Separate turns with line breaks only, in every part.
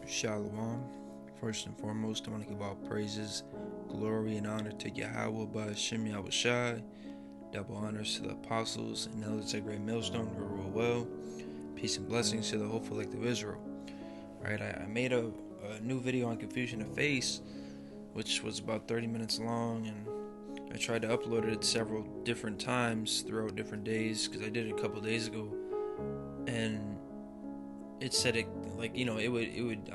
Shalom. First and foremost, I want to give all praises, glory, and honor to Yahweh by Hashem Yahushai. Double honors to the apostles and elders of Great Millstone who rule well. Peace and blessings to the hopeful elect of Israel. Alright, I made a new video on confusion of face, which was about 30 minutes long, and I tried to upload it several different times throughout different days because I did it a couple days ago, and it said it would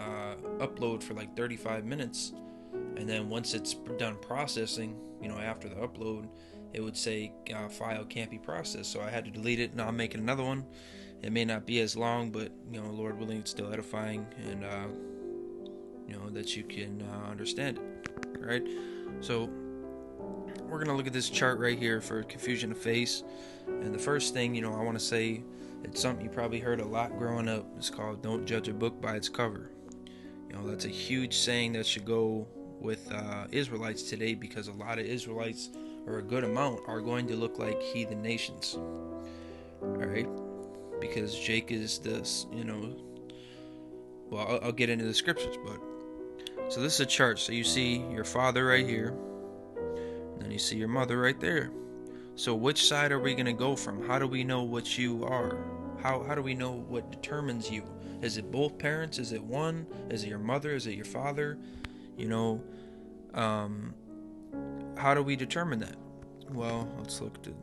upload for like 35 minutes, and then once it's done processing, after the upload, it would say file can't be processed. So I had to delete it. Now I'm making another one. It may not be as long, but Lord willing, it's still edifying, and that you can understand it. All right. So we're gonna look at this chart right here for confusion of face, and the first thing I want to say, it's something you probably heard a lot growing up. It's called "Don't judge a book by its cover." That's a huge saying that should go with Israelites today, because a lot of Israelites, or a good amount, are going to look like heathen nations. All right, because Jake is this. Well, I'll get into the scriptures, but so this is a chart. So you see your father right here, and then you see your mother right there. So which side are we going to go from? How do we know what you are? How do we know what determines you? Is it both parents? Is it one? Is it your mother? Is it your father? How do we determine that? Well, let's look at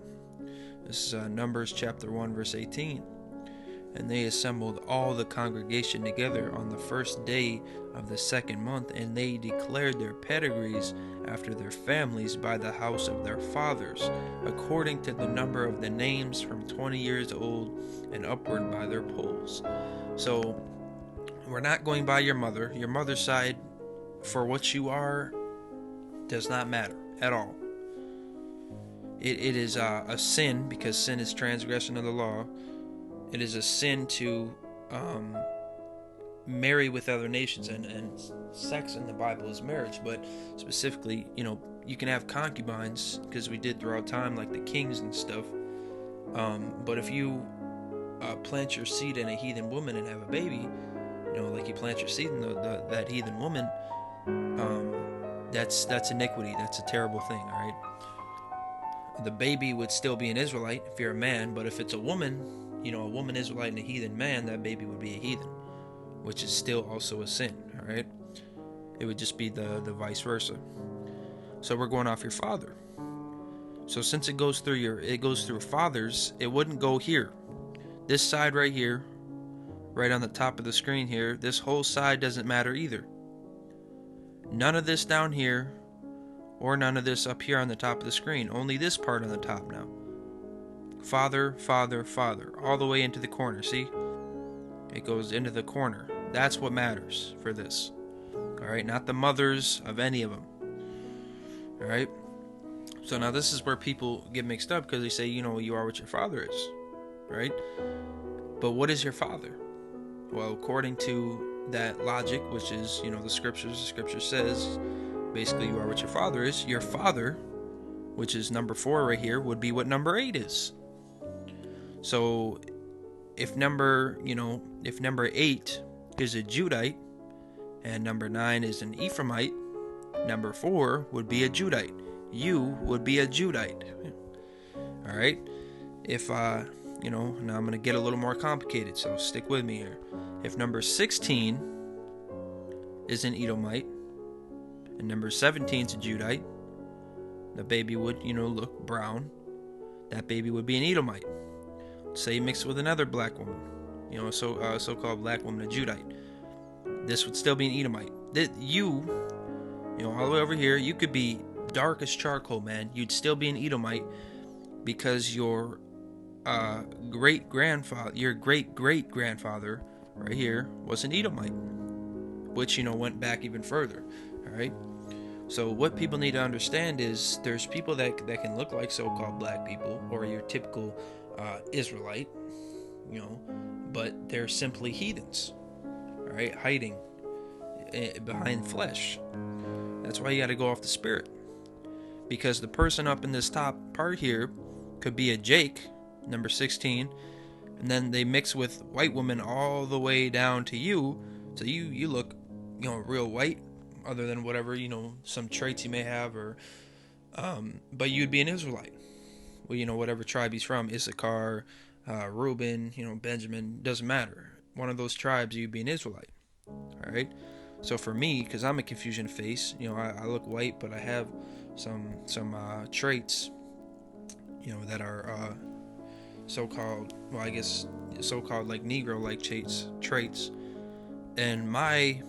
this is Numbers chapter 1 verse 18. And they assembled all the congregation together on the first day of the second month, and they declared their pedigrees after their families by the house of their fathers, according to the number of the names from 20 years old and upward by their polls. So we're not going by your mother. Your mother's side, for what you are, does not matter at all. It is a sin, because sin is transgression of the law. It is a sin to marry with other nations, and sex in the Bible is marriage, but specifically, you can have concubines, because we did throughout time, like the kings and stuff. But if you plant your seed in a heathen woman and have a baby, like you plant your seed in that heathen woman, that's iniquity. That's a terrible thing. All right. The baby would still be an Israelite if you're a man, but if it's a woman, a woman Israelite and a heathen man, that baby would be a heathen, which is still also a sin. All right, it would just be the vice versa. So we're going off your father. So since it goes through fathers, it wouldn't go here. This side right here, right on the top of the screen here, this whole side doesn't matter either. None of this down here, or none of this up here on the top of the screen. Only this part on the top now. Father, father, father, all the way into the corner. See? It goes into the corner. That's what matters for this. Alright, not the mothers of any of them. Alright? So now this is where people get mixed up, because they say, you are what your father is. Right? But what is your father? Well, according to that logic, which is, the scripture says, basically you are what your father is. Your father, which is number 4 right here, would be what number 8 is. So if number 8 is a Judite and number 9 is an Ephraimite, number 4 would be a Judite. You would be a Judite. All right. If now I'm going to get a little more complicated, so stick with me here. If number 16 is an Edomite and number 17 is a Judite, the baby would look brown. That baby would be an Edomite. Say mixed with another black woman, so-called black woman, a Judite. This would still be an Edomite. All the way over here, you could be dark as charcoal, man. You'd still be an Edomite, because your great great grandfather right here was an Edomite, which went back even further. All right. So what people need to understand is there's people that can look like so-called black people, or your typical Israelite, but they're simply heathens, all right, hiding behind flesh. That's why you got to go off the spirit, because the person up in this top part here could be a Jake, number 16, and then they mix with white women all the way down to you, so you look real white, other than whatever, some traits he may have, or but you'd be an Israelite. Well, whatever tribe he's from, Issachar, Reuben, Benjamin, doesn't matter. One of those tribes, you'd be an Israelite. All right. So for me, because I'm a confusion face, I look white, but I have some traits, that are so-called, well, I guess so-called like Negro-like traits. And my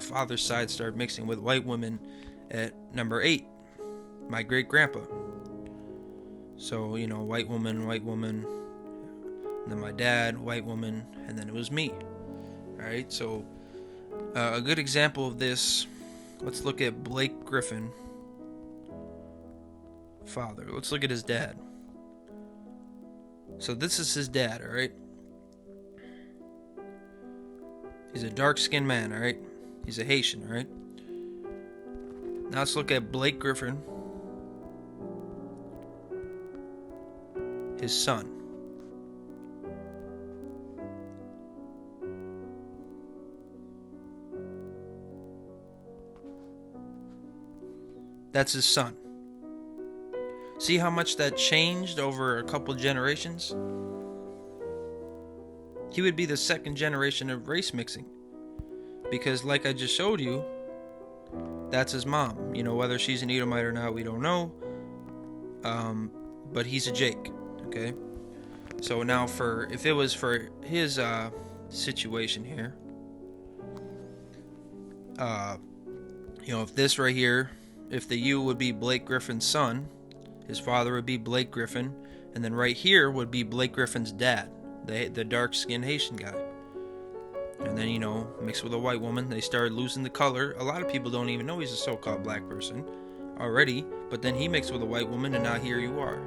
father's side started mixing with white women at number 8, my great grandpa. So white woman, and then my dad, white woman, and then it was me. All right. So a good example of this, let's look at Blake Griffin, father. Let's look at his dad. So this is his dad, all right? He's a dark-skinned man, all right? He's a Haitian, all right? Now let's look at Blake Griffin, his son. That's his son. See how much that changed over a couple generations? He would be the second generation of race mixing. Because like I just showed you, that's his mom. Whether she's an Edomite or not, we don't know. But he's a Jake, okay? So now if it was for his situation here, if this right here, if the U would be Blake Griffin's son, his father would be Blake Griffin, and then right here would be Blake Griffin's dad, the dark-skinned Haitian guy. And then, mixed with a white woman, they started losing the color. A lot of people don't even know he's a so-called black person already, but then he mixed with a white woman, and now here you are.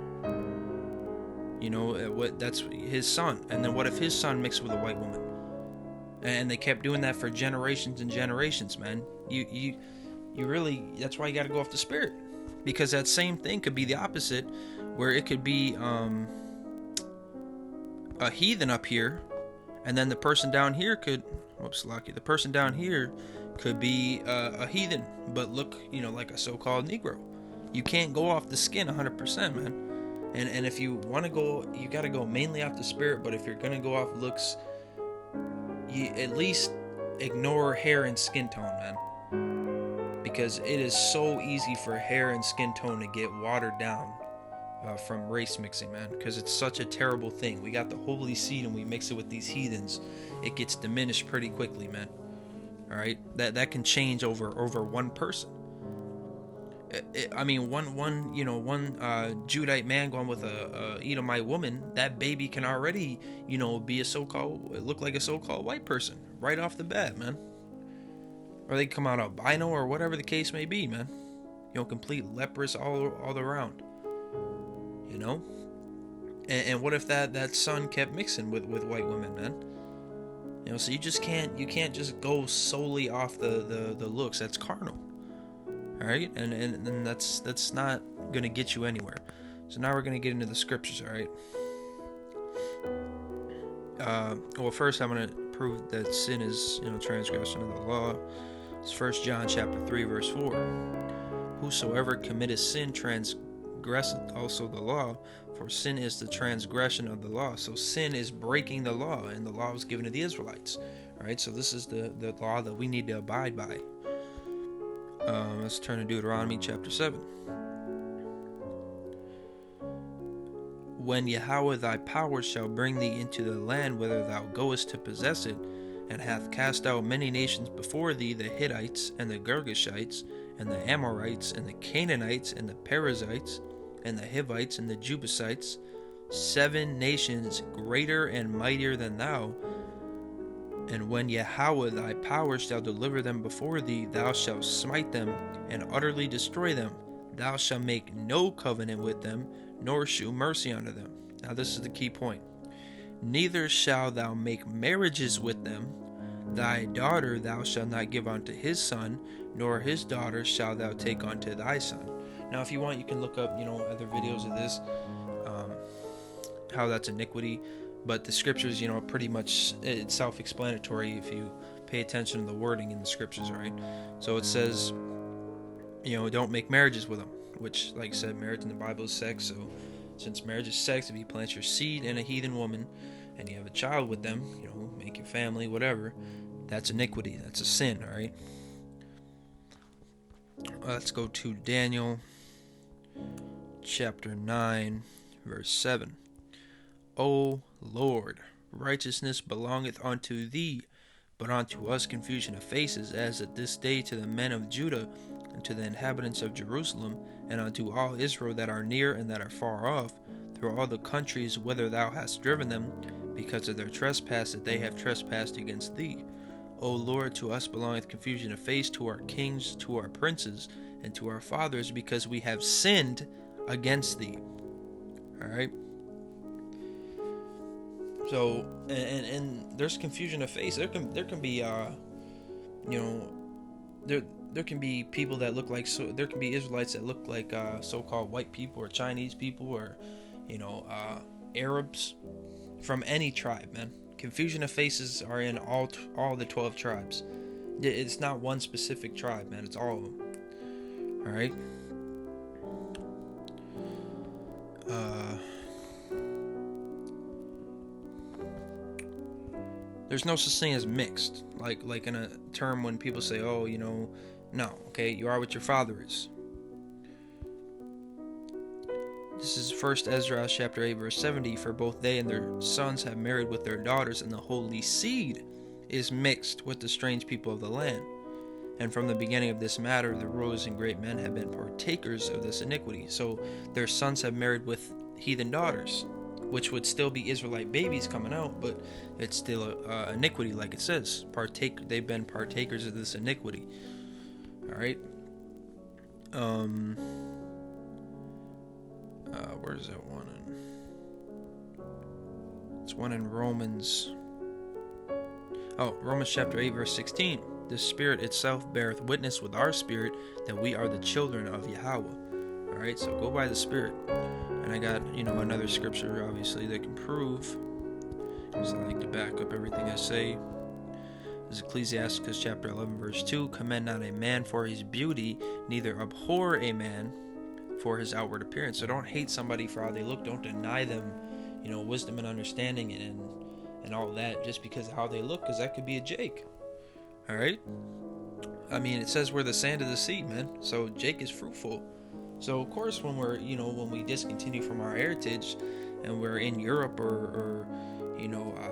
That's his son. And then what if his son mixed with a white woman? And they kept doing that for generations and generations, man. You really, that's why you got to go off the spirit, because that same thing could be the opposite, where it could be a heathen up here, and then the person down here could be a heathen, but look, like a so-called Negro. You can't go off the skin 100%, man. And if you want to go, you got to go mainly off the spirit. But if you're gonna go off looks, you at least ignore hair and skin tone, man. Because it is so easy for hair and skin tone to get watered down from race mixing, man. Because it's such a terrible thing. We got the holy seed and we mix it with these heathens. It gets diminished pretty quickly, man. All right, that can change over one person. One Judite man going with a Edomite woman, that baby can already, be look like a so-called white person right off the bat, man. Or they come out albino or whatever the case may be, man. Complete leprous all around. And what if that son kept mixing with white women, man? So you can't just go solely off the looks. That's carnal. All right, and that's not gonna get you anywhere. So now we're gonna get into the scriptures. All right. Well, first I'm gonna prove that sin is transgression of the law. It's 1 John chapter 3 verse 4. Whosoever committeth sin transgresseth also the law, for sin is the transgression of the law. So sin is breaking the law, and the law was given to the Israelites. All right, so this is the law that we need to abide by. Let's turn to Deuteronomy chapter 7. When Yahweh thy power shall bring thee into the land whither thou goest to possess it, and hath cast out many nations before thee, the Hittites, and the Girgashites, and the Amorites, and the Canaanites, and the Perizzites, and the Hivites, and the Jebusites, 7 nations greater and mightier than thou. And when Yahweh thy power shall deliver them before thee, thou shalt smite them, and utterly destroy them. Thou shalt make no covenant with them, nor shew mercy unto them. Now this is the key point. Neither shalt thou make marriages with them. Thy daughter thou shalt not give unto his son, nor his daughter shalt thou take unto thy son. Now if you want, you can look up, other videos of this, how that's iniquity. But the scriptures, pretty much it's self-explanatory if you pay attention to the wording in the scriptures, right? So it says, don't make marriages with them, which, like I said, marriage in the Bible is sex. So since marriage is sex, if you plant your seed in a heathen woman and you have a child with them, make your family, whatever, that's iniquity. That's a sin, all right? Let's go to Daniel chapter 9, verse 7. O Lord, righteousness belongeth unto thee, but unto us confusion of faces, as at this day to the men of Judah, and to the inhabitants of Jerusalem, and unto all Israel that are near and that are far off, through all the countries whither thou hast driven them, because of their trespass that they have trespassed against thee. O Lord, to us belongeth confusion of face, to our kings, to our princes, and to our fathers, because we have sinned against thee. Alright? So, and there's confusion of face. There can be there can be people that look like, so there can be Israelites that look like so-called white people or Chinese people or Arabs from any tribe, man. Confusion of faces are in all the 12 tribes. It's not one specific tribe, man. It's all of them. All right. There's no such thing as mixed, like in a term when people say, oh, no, okay, you are what your father is. This is 1 Ezra chapter 8 verse 70. For both they and their sons have married with their daughters, and the holy seed is mixed with the strange people of the land. And from the beginning of this matter, the rulers and great men have been partakers of this iniquity. So their sons have married with heathen daughters, which would still be Israelite babies coming out, but it's still a iniquity, like it says. They've been partakers of this iniquity. All right. Where's that one in? It's one in Romans. Oh, Romans chapter 8 verse 16. The Spirit itself beareth witness with our spirit that we are the children of Yahweh. All right, so go by the Spirit. And I got, another scripture, obviously, that can prove, because I like to back up everything I say. This is Ecclesiasticus chapter 11, verse 2. Commend not a man for his beauty, neither abhor a man for his outward appearance. So don't hate somebody for how they look. Don't deny them, wisdom and understanding and all that just because of how they look, because that could be a Jake. All right? I mean, it says we're the sand of the sea, man. So Jake is fruitful. So of course, when we're, when we discontinue from our heritage, and we're in Europe or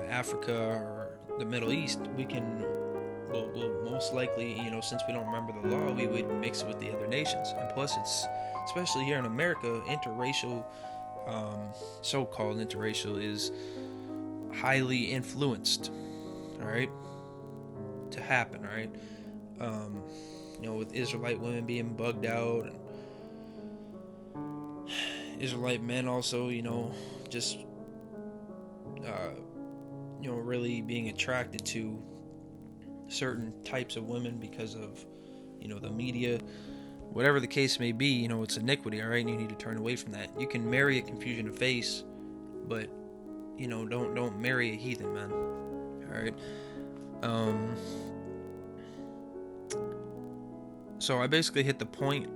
Africa or the Middle East, we'll most likely, since we don't remember the law, we would mix it with the other nations. And plus, it's especially here in America, interracial, so-called interracial, is highly influenced. All right, to happen. All right, with Israelite women being bugged out, and Israelite men also, just really being attracted to certain types of women because of, the media, whatever the case may be. It's iniquity, all right, and you need to turn away from that. You can marry a confusion of face, but don't marry a heathen, man. All right. So I basically hit the point.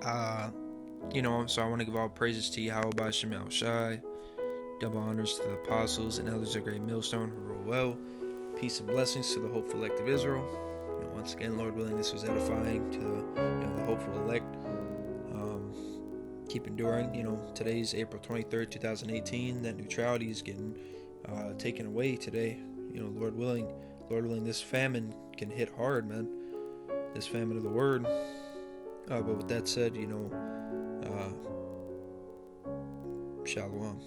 So I want to give all praises to Yahweh Bashem Shai, double honors to the apostles and elders of Great Millstone who rule well. Peace and blessings to the hopeful elect of Israel. Once again, Lord willing, this was edifying to the hopeful elect. Keep enduring. Today's April 23rd, 2018. That neutrality is getting taken away today. Lord willing, this famine can hit hard, man. This famine of the word. But with that said, Shalom.